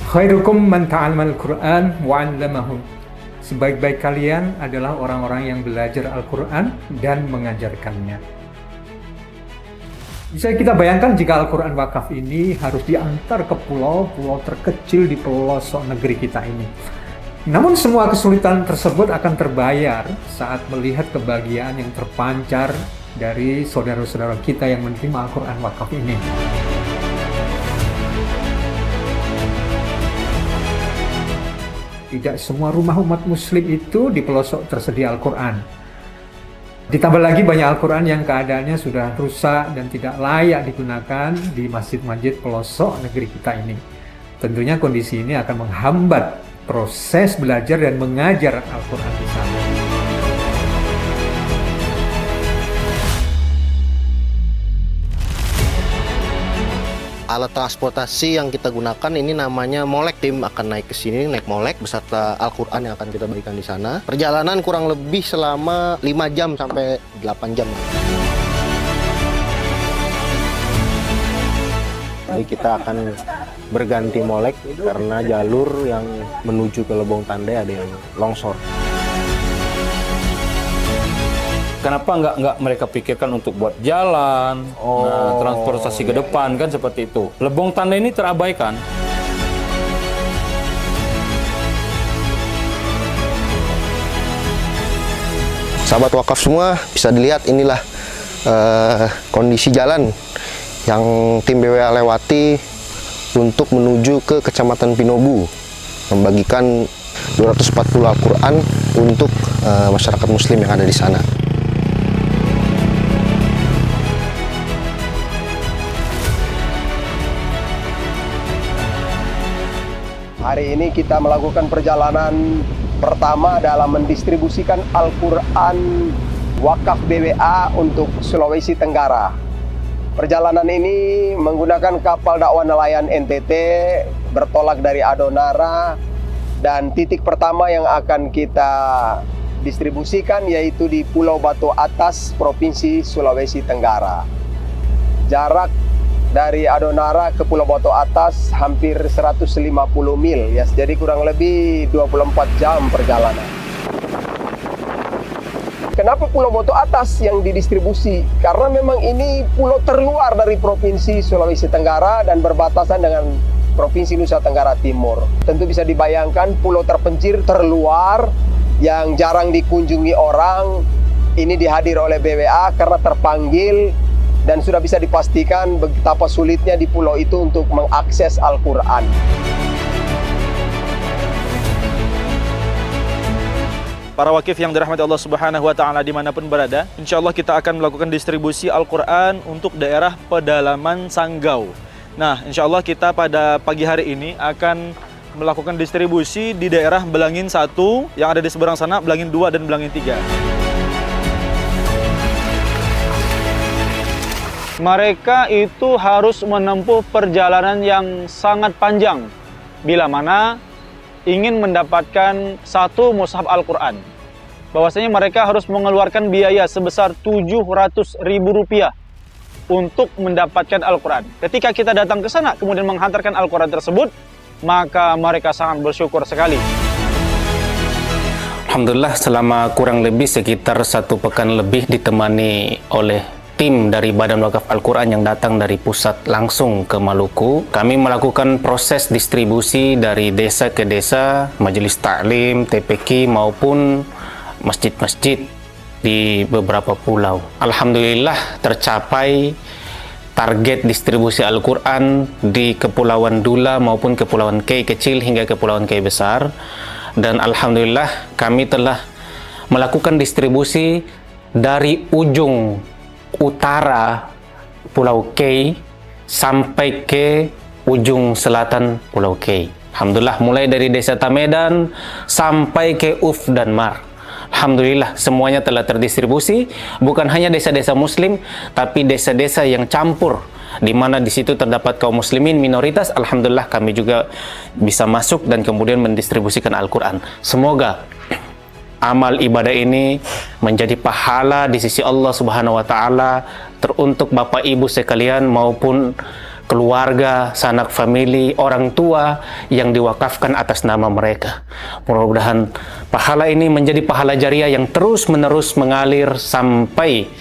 Khairukum man ta'allamal Qur'an wa 'allamahu. Sebaik-baik kalian adalah orang-orang yang belajar Al-Qur'an dan mengajarkannya. Bisa kita bayangkan jika Al-Qur'an wakaf ini harus diantar ke pulau-pulau terkecil di pelosok negeri kita ini. Namun semua kesulitan tersebut akan terbayar saat melihat kebahagiaan yang terpancar dari saudara-saudara kita yang menerima Al-Qur'an wakaf ini. Tidak semua rumah umat muslim itu di pelosok tersedia Al-Qur'an. Ditambah lagi banyak Al-Qur'an yang keadaannya sudah rusak dan tidak layak digunakan di masjid-masjid pelosok negeri kita ini. Tentunya kondisi ini akan menghambat proses belajar dan mengajar Al-Qur'an di sana. Alat transportasi yang kita gunakan ini namanya molek. Tim akan naik ke sini, naik molek beserta Al-Qur'an yang akan kita bagikan di sana. Perjalanan kurang lebih selama 5 jam sampai 8 jam. Jadi kita akan berganti molek karena jalur yang menuju ke Lebong Tandai ada yang longsor. Kenapa nggak mereka pikirkan untuk buat jalan, transportasi ke depan kan seperti itu. Lebong Tandai ini terabaikan. Sahabat wakaf semua, bisa dilihat inilah kondisi jalan yang tim BWA lewati untuk menuju ke Kecamatan Pinobu, membagikan 240 Al-Qur'an untuk masyarakat muslim yang ada di sana. Hari ini kita melakukan perjalanan pertama dalam mendistribusikan Al-Qur'an wakaf BWA untuk Sulawesi Tenggara. Perjalanan ini menggunakan kapal dakwah nelayan NTT bertolak dari Adonara, dan titik pertama yang akan kita distribusikan yaitu di Pulau Batu Atas, Provinsi Sulawesi Tenggara. Jarak dari Adonara ke Pulau Batu Atas hampir 150 mil ya, jadi kurang lebih 24 jam perjalanan. Kenapa Pulau Batu Atas yang didistribusi? Karena memang ini pulau terluar dari Provinsi Sulawesi Tenggara dan berbatasan dengan Provinsi Nusa Tenggara Timur. Tentu bisa dibayangkan pulau terpencil terluar yang jarang dikunjungi orang, ini dihadir oleh BWA karena terpanggil. Dan sudah bisa dipastikan betapa sulitnya di pulau itu untuk mengakses Al-Qur'an. Para wakif yang dirahmati Allah Subhanahu wa Ta'ala dimanapun berada, insya Allah kita akan melakukan distribusi Al-Qur'an untuk daerah pedalaman Sanggau. Nah, insya Allah kita pada pagi hari ini akan melakukan distribusi di daerah Belangin 1 yang ada di seberang sana, Belangin 2 dan Belangin 3. Mereka itu harus menempuh perjalanan yang sangat panjang bila mana ingin mendapatkan satu mushaf Al-Qur'an. Bahwasanya mereka harus mengeluarkan biaya sebesar Rp700.000 untuk mendapatkan Al-Qur'an. Ketika kita datang ke sana kemudian menghantarkan Al-Qur'an tersebut, maka mereka sangat bersyukur sekali. Alhamdulillah selama kurang lebih sekitar 1 pekan lebih ditemani oleh tim dari Badan Wakaf Al-Qur'an yang datang dari pusat langsung ke Maluku. Kami melakukan proses distribusi dari desa ke desa, majelis taklim, TPQ maupun masjid-masjid di beberapa pulau. Alhamdulillah tercapai target distribusi Al-Qur'an di Kepulauan Dula maupun Kepulauan Kei kecil hingga Kepulauan Kei besar. Dan alhamdulillah kami telah melakukan distribusi dari ujung utara Pulau Kei sampai ke ujung selatan Pulau Kei. Alhamdulillah mulai dari desa Tamedan sampai ke Uf dan Mar. Alhamdulillah semuanya telah terdistribusi, bukan hanya desa-desa muslim tapi desa-desa yang campur di mana di situ terdapat kaum muslimin minoritas. Alhamdulillah kami juga bisa masuk dan kemudian mendistribusikan Al-Qur'an. Semoga amal ibadah ini menjadi pahala di sisi Allah Subhanahu wa Ta'ala teruntuk Bapak Ibu sekalian maupun keluarga, sanak famili, orang tua yang diwakafkan atas nama mereka. Mudah-mudahan pahala ini menjadi pahala jariah yang terus-menerus mengalir sampai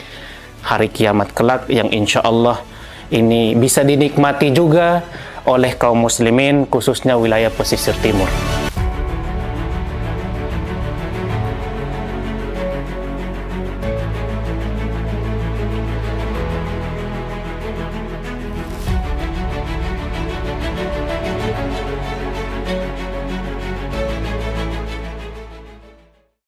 hari kiamat kelak, yang insya Allah ini bisa dinikmati juga oleh kaum muslimin, khususnya wilayah pesisir timur.